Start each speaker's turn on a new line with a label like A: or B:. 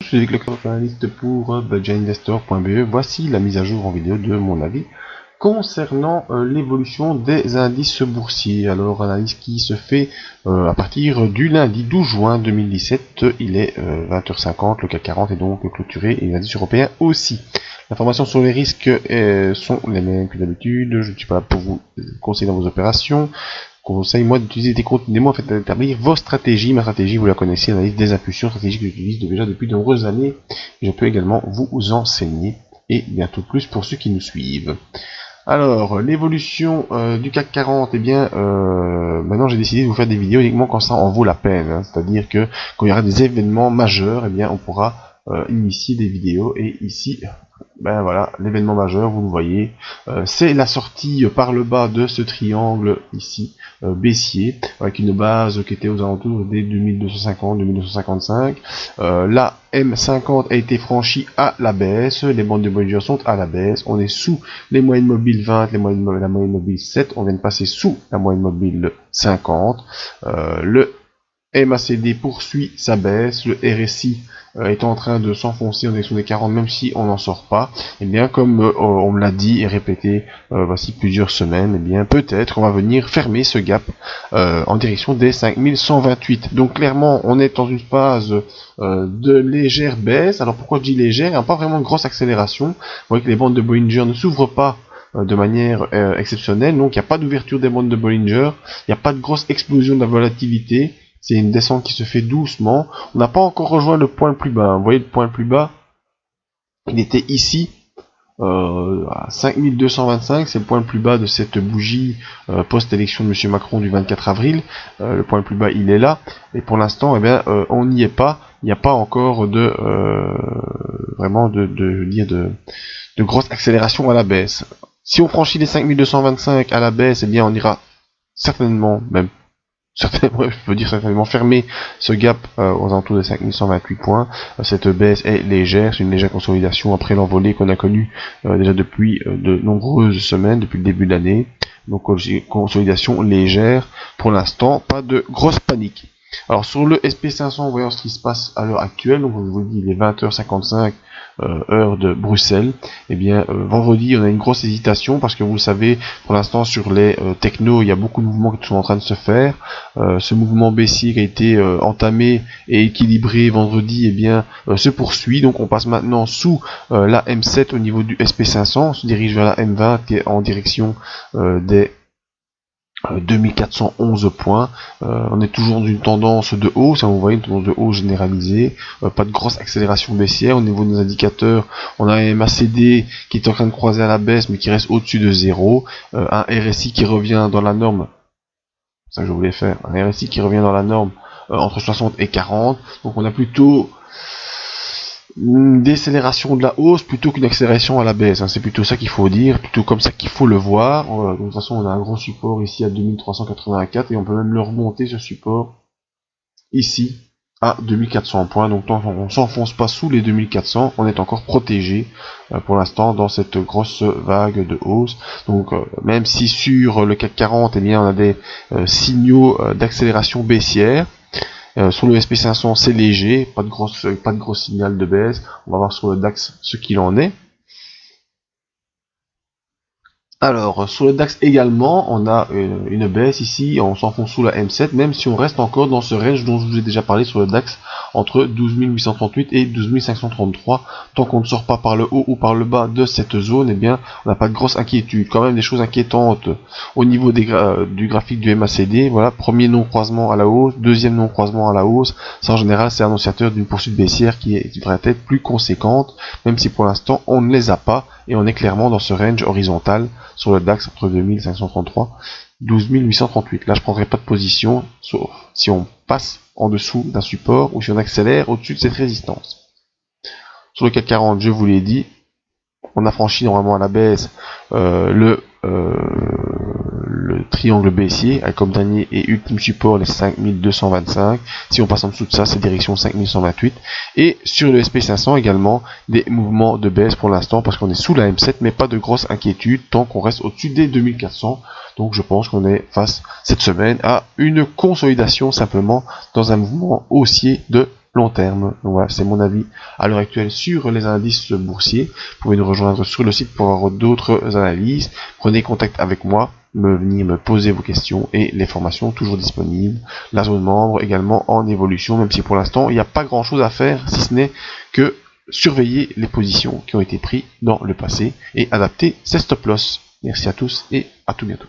A: tous, avec le journaliste pour budgetinvestor.be. Voici la mise à jour en vidéo de mon avis concernant l'évolution des indices boursiers. Alors, analyse qui se fait à partir du lundi 12 juin 2017. Il est 20h50, le CAC 40 est donc clôturé et les indices européens aussi. L'information sur les risques sont les mêmes que d'habitude. Je ne suis pas là pour vous conseiller dans vos opérations. Conseille moi d'utiliser des comptes démo afin d'établir vos stratégies. Ma stratégie, vous la connaissez, l'analyse des impulsions stratégiques que j'utilise déjà depuis de nombreuses années. Je peux également vous enseigner et bientôt plus pour ceux qui nous suivent. Alors, l'évolution du CAC 40, eh bien, maintenant j'ai décidé de vous faire des vidéos uniquement quand ça en vaut la peine. Hein. C'est-à-dire que quand il y aura des événements majeurs, eh bien, on pourra initier des vidéos. Et ici, ben voilà, l'événement majeur, vous le voyez, c'est la sortie par le bas de ce triangle ici, baissier, avec une base qui était aux alentours des 2250-2255. La M50 a été franchie à la baisse, les bandes de Bollinger sont à la baisse, on est sous les moyennes mobiles 20, la moyenne mobile 7, on vient de passer sous la moyenne mobile 50, le MACD poursuit sa baisse, le RSI est en train de s'enfoncer en direction des 40, même si on n'en sort pas. Et bien, comme on me l'a dit et répété voici plusieurs semaines, et bien peut-être on va venir fermer ce gap en direction des 5128. Donc clairement, on est dans une phase de légère baisse. Alors pourquoi je dis légère? Il n'y a pas vraiment de grosse accélération. Vous voyez que les bandes de Bollinger ne s'ouvrent pas de manière exceptionnelle, donc il n'y a pas d'ouverture des bandes de Bollinger, il n'y a pas de grosse explosion de la volatilité. C'est une descente qui se fait doucement. On n'a pas encore rejoint le point le plus bas. Vous voyez le point le plus bas, il était ici, à 5225. C'est le point le plus bas de cette bougie post-élection de M. Macron du 24 avril. Le point le plus bas, il est là. Et pour l'instant, eh bien, on n'y est pas. Il n'y a pas encore de vraiment de grosse accélération à la baisse. Si on franchit les 5225 à la baisse, eh bien, on ira certainement, certainement fermer ce gap aux alentours de 5128 points. Cette baisse est légère, c'est une légère consolidation après l'envolée qu'on a connue déjà depuis de nombreuses semaines, depuis le début de l'année. Donc consolidation légère pour l'instant, pas de grosse panique. Alors sur le SP500, voyons ce qui se passe à l'heure actuelle. Donc je vous dis, il est 20h55 heure de Bruxelles. Et bien vendredi, on a une grosse hésitation parce que vous le savez, pour l'instant sur les technos, il y a beaucoup de mouvements qui sont en train de se faire. Ce mouvement baissier qui a été entamé et équilibré vendredi, et bien se poursuit. Donc on passe maintenant sous la M7 au niveau du SP500. On se dirige vers la M20 qui est en direction des 2411 points. On est toujours dans une tendance de hausse, vous voyez, une tendance de hausse généralisée, pas de grosse accélération baissière. Au niveau de nos indicateurs, on a un MACD qui est en train de croiser à la baisse mais qui reste au-dessus de 0, un RSI qui revient dans la norme, c'est ça que je voulais faire, un RSI qui revient dans la norme entre 60 et 40, donc on a plutôt une décélération de la hausse plutôt qu'une accélération à la baisse, hein. C'est plutôt ça qu'il faut dire, plutôt comme ça qu'il faut le voir. De toute façon, on a un gros support ici à 2384 et on peut même le remonter, ce support ici à 2400 points. Donc tant qu'on ne s'enfonce pas sous les 2400, on est encore protégé pour l'instant dans cette grosse vague de hausse. Donc même si sur le CAC 40, eh bien, on a des signaux d'accélération baissière. Sur le SP500, c'est léger, pas de gros signal de baisse. On va voir sur le DAX ce qu'il en est. Alors, sur le DAX également, on a une baisse ici, on s'enfonce sous la M7, même si on reste encore dans ce range dont je vous ai déjà parlé sur le DAX, entre 12 838 et 12 533. Tant qu'on ne sort pas par le haut ou par le bas de cette zone, eh bien, on n'a pas de grosse inquiétude. Quand même des choses inquiétantes au niveau du graphique du MACD. Voilà, premier non-croisement à la hausse, deuxième non-croisement à la hausse. Ça, en général, c'est annonciateur d'une poursuite baissière qui devrait être plus conséquente, même si pour l'instant, on ne les a pas. Et on est clairement dans ce range horizontal sur le DAX entre 2533 et 12838. Là, je ne prendrai pas de position, sauf si on passe en dessous d'un support ou si on accélère au-dessus de cette résistance. Sur le CAC 40, je vous l'ai dit, on a franchi normalement à la baisse le triangle baissier avec comme dernier et ultime support les 5225. Si on passe en dessous de ça, c'est direction 5128. Et sur le SP500 également, des mouvements de baisse pour l'instant parce qu'on est sous la M7, mais pas de grosse inquiétude tant qu'on reste au-dessus des 2400. Donc je pense qu'on est face cette semaine à une consolidation simplement dans un mouvement haussier de long terme. Donc voilà, c'est mon avis à l'heure actuelle sur les indices boursiers. Vous pouvez nous rejoindre sur le site pour avoir d'autres analyses. Prenez contact avec moi, venir me poser vos questions et les formations toujours disponibles. La zone membre également en évolution, même si pour l'instant il n'y a pas grand chose à faire si ce n'est que surveiller les positions qui ont été prises dans le passé et adapter ces stop loss. Merci à tous et à tout bientôt.